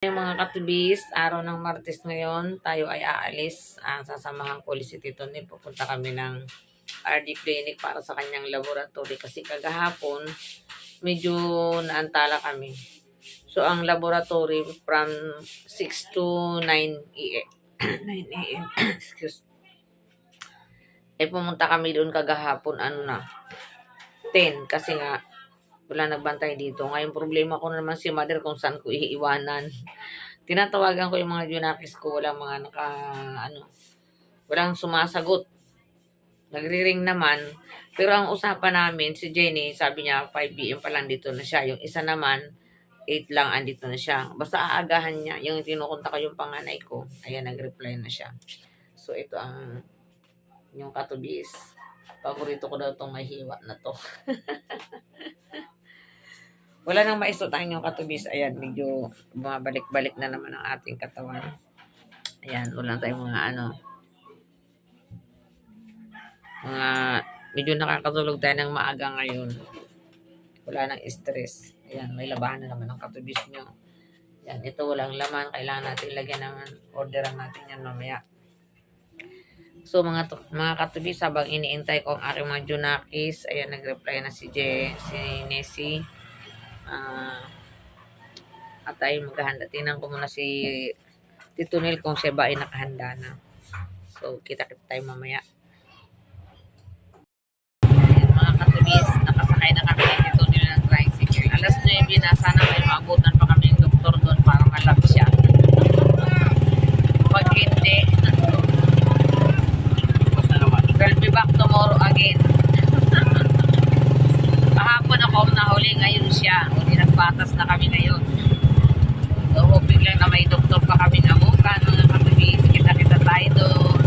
Yung mga katubis, araw ng Martes ngayon, tayo ay aalis. Sasamahan ko ulit si Tito Nel. Pupunta kami ng RD Clinic para sa kanyang laboratory. Kasi kagahapon, medyo naantala kami. So, ang laboratory from 6 to 9 a.m. 9 a.m. Excuse. Pumunta kami doon kagahapon, 10. Kasi nga, wala nagbantay dito. Ngayon, problema ko naman si mother kung saan ko iiwanan. Tinatawagan ko yung mga junakis ko, walang mga walang sumasagot. Nagri-ring naman. Pero ang usapan namin, si Jenny, sabi niya 5 p.m. pa lang dito na siya. Yung isa naman, 8 lang andito na siya. Basta aagahan niya. Yung tinukunta ko yung panganay ko, ayan, nag-reply na siya. So, ito ang yung katubis. Paborito ko daw itong mahiwa na to. Wala nang maisutan yung katubis. Ayan, medyo bumabalik-balik na naman ang ating katawan. Ayan, wala tayong medyo nakakatulog tayo ng maaga ngayon. Wala nang stress. Ayan, may labahan na naman ang katubis nyo. Ayan, ito walang laman. Kailangan natin lagyan naman. Orderan natin yan mamaya. So, mga katubis, habang iniintay ko ang aking mga junakis, ayan, nag-reply na si Nessie. At tayo maghahanda. Tingnan ko muna si Tito Nel kung siya ba ay nakahanda na. So, kita-kita tayo mamaya. Ayan, mga katubis, nakasakay na kami ng Tito Nel ng tricycle. Alas 9 na, sana may maabutan pa kami yung doktor doon para malab siya. Pag hindi, we'll be back tomorrow again. Kahapon ako nahuli, ngayon siya. Hindi nagbatas na kami ngayon. So, hoping lang na may doktor pa kami nabukan. Mga katubis, kita-kita tayo doon.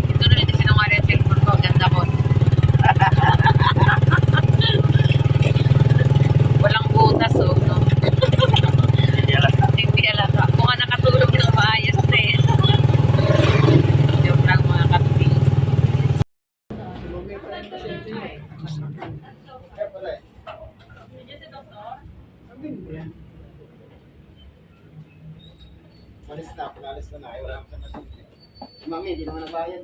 Ito na rin sinungaling ang cellphone ko. Ganda ko. Walang butas, oh. No? Hindi alata. Kung nga nakatulog ng maayos na eh. Joke lang mga katubis. Pinalis na na. Wala akong sa Mami, hindi naman nabayad.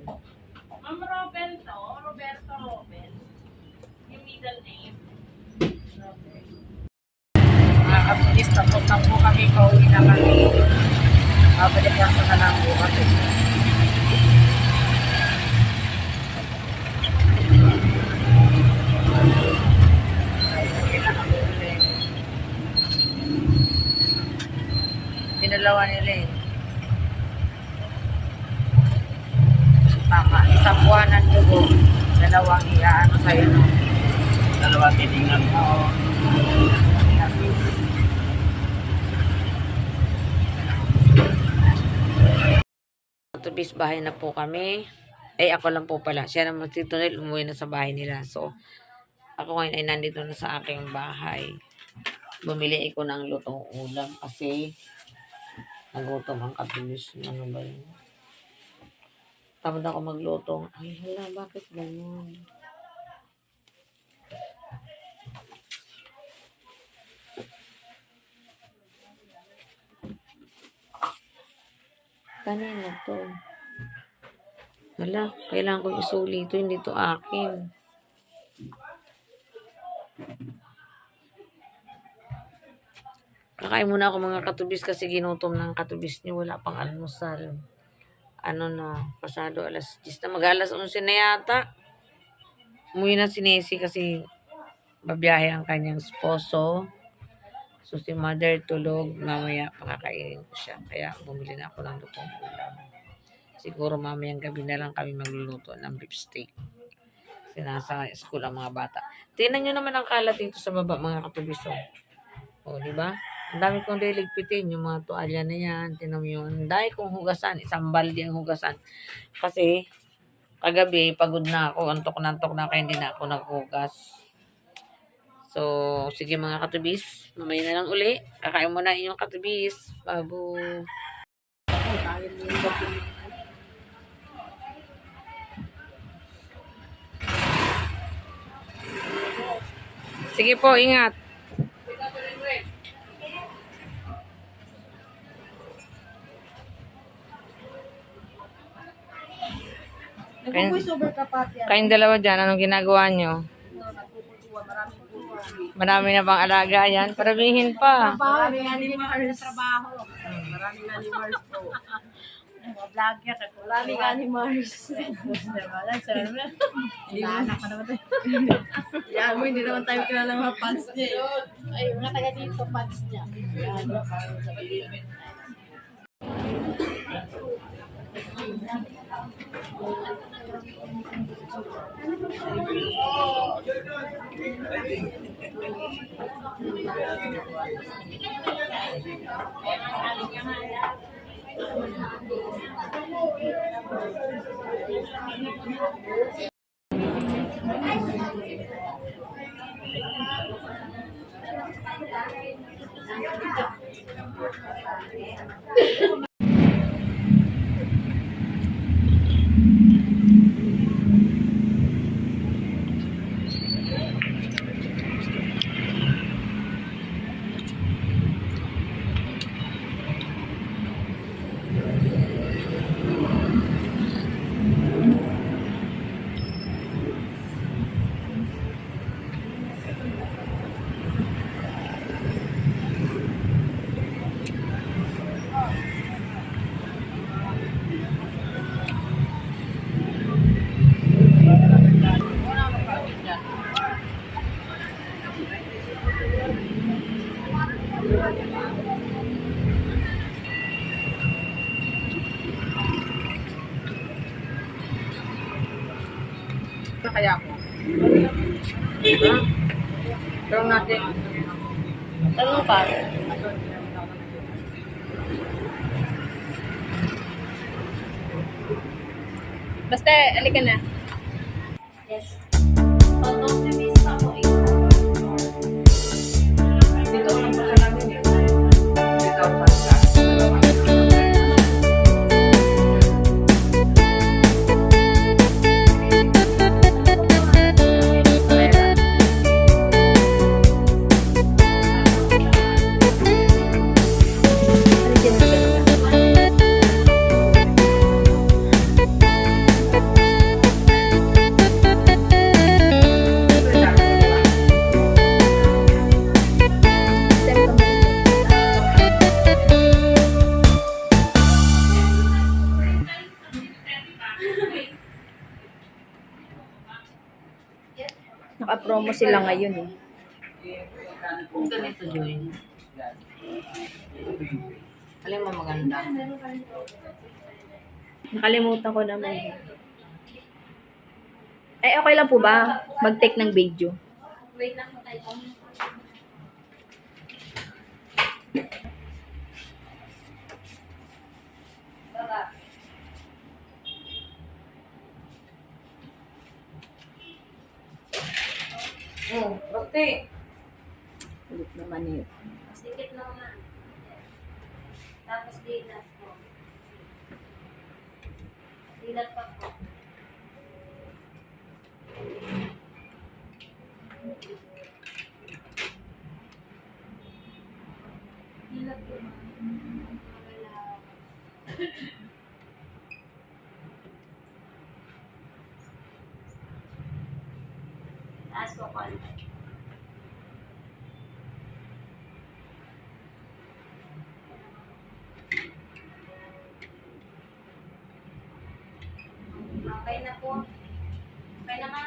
Ma'am Roberto Robel. Yung middle name. Mga katubis, tapos na po kami. Pauwi na kami. Babalik lang sa lang bukas. Pinalawa nila eh. Tama, isang buwanan dugo. Dalawang iaano sa'yo, no? Dalawa titingan. Oo. Tubis bahay na po kami. Ako lang po pala. Siya naman si Tito Nel, umuwi na sa bahay nila. So, ako ngayon ay nandito na sa aking bahay. Bumili ako ng lutong ulam kasi nagutom ang katubis. Ano ba yun? Tamad ako magluto. Ay, hala, bakit ganyan? Kanina to. Hala, kailangan ko isuli ito. Hindi to akin. Kakain muna ako mga katubis kasi ginutom ng katubis niyo. Wala pang almusal. Pasado alas 10 na. Mag-alas 11 na yata. Umuwi na si Nessie kasi babiyahe ang kanyang esposo. So, si mother tulog. Mamaya pakakainin ko siya. Kaya bumili na ako ng lutong ulam. Siguro mamayang gabi na lang kami magluluto ng beef steak. Kasi nasa school ang mga bata. Tingnan nyo naman ang kalat dito sa baba mga katubis. O, di ba? Ang dami kong liligpitin, yung mga tuwalya na yan, tinan mo yun. Dahil kong hugasan, isang balde ang hugasan. Kasi, kagabi, pagod na ako, antok na kaya hindi na ako naghugas. So, sige mga katubis, mamaya na lang uli. Kakain mo na inyong katubis. Babu. Sige po, ingat. Nag-voiceover ka pati. Kayong dalawa dyan, anong ginagawa nyo? Marami na bang alaga yan? Parabihin pa. Maraming animals. Trabaho. Maraming animals po. Vlogger ako. Maraming animals. Inaanak ka naman tayo. Yan mo, hindi naman tayo kilala ng mga fans niya eh. Ay, mga taga dito, fans niya. Kaya ako. Tanong natin. Tanong pa. Basta, alika na. Yes. Pag-optimist ako eh. Dito lang pa sa namin eh. Dito pa sa Naka-promo sila ngayon eh. kung ganito, Joy. Alam mo maganda. Nakalimutan ko naman. Ay, okay lang po ba? Mag-take ng video. Wait lang po tayo. Bakti. Ulit naman eh. Sikit naman. Tapos dilat po. Dilat pa po. Dilat po. Taas po konti. Okay na po. Okay na nga.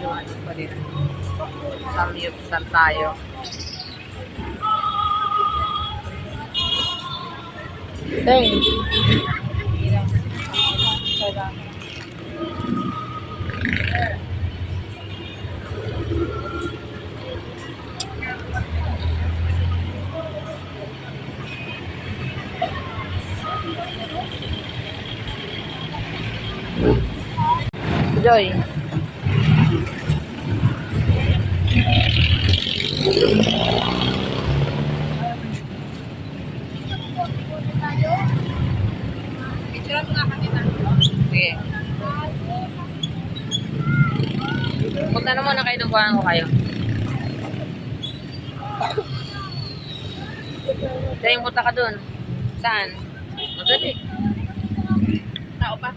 Maliwanag pa rin. Samyupsal tayo. Dang. Joy. Sige. Punta na muna kayo nung kuhaan ko kayo. Dahil punta ka dun. Saan? Madali. Tao pa.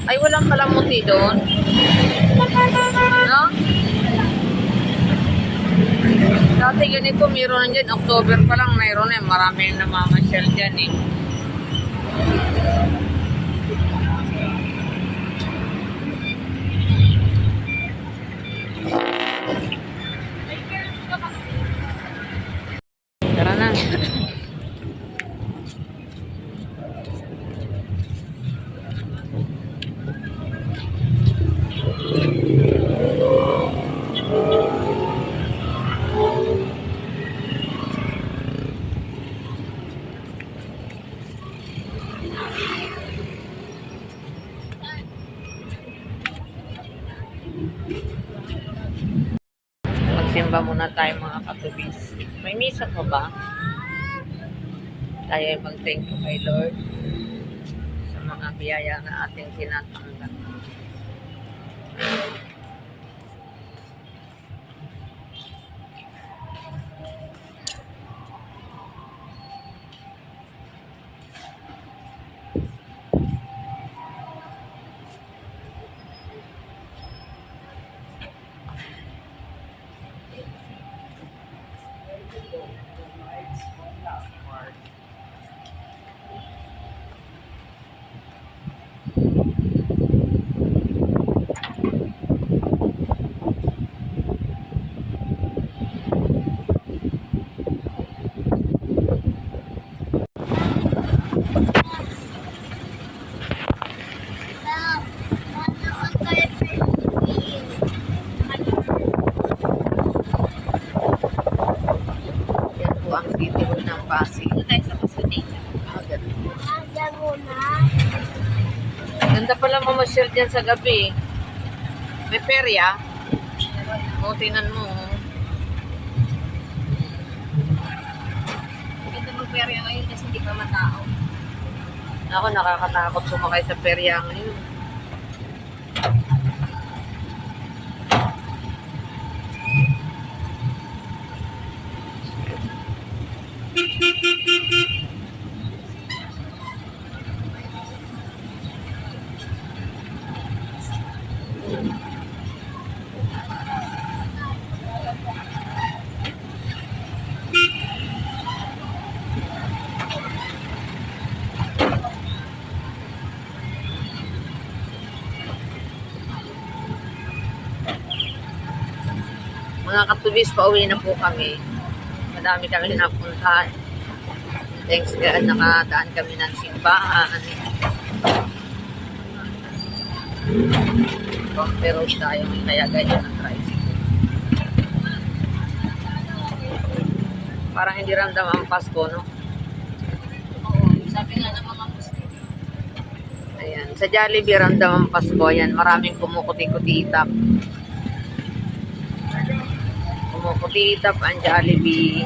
Ay, walang palamuti doon. No? Dati ganito, mayroon dyan. October pa lang, mayroon eh. Marami na namamasyal dyan eh. Tara na. Magsimba muna tayo mga katubis. May misa pa ba? Tayo ay mag-thank you kay Lord sa mga biyaya na ating tinatanggap. Yan po ang city hall ng Pasig. Ito tayo sa Pasig. Ganda pala mamasyal dyan sa gabi. May perya. O, tingnan mo. Ito mag-perya ngayon kasi hindi pa matao. Ako, nakakatakot sumakay sa perya ngayon. Mga katubis, pauwi na po kami. Madami kami napuntahan. Thanks God, nakadaan kami ng simbahan. Pero tayo may kaya ganyan ang tricycle. Parang hindi ramdam ang Pasko, no? Oo, sabi nga ng mga Muslim. Ayan. Sa Jollibee, ramdam ang Pasko. Ayan, maraming kumukuti-kutitap. Kumukuti-tap ang Jollibee.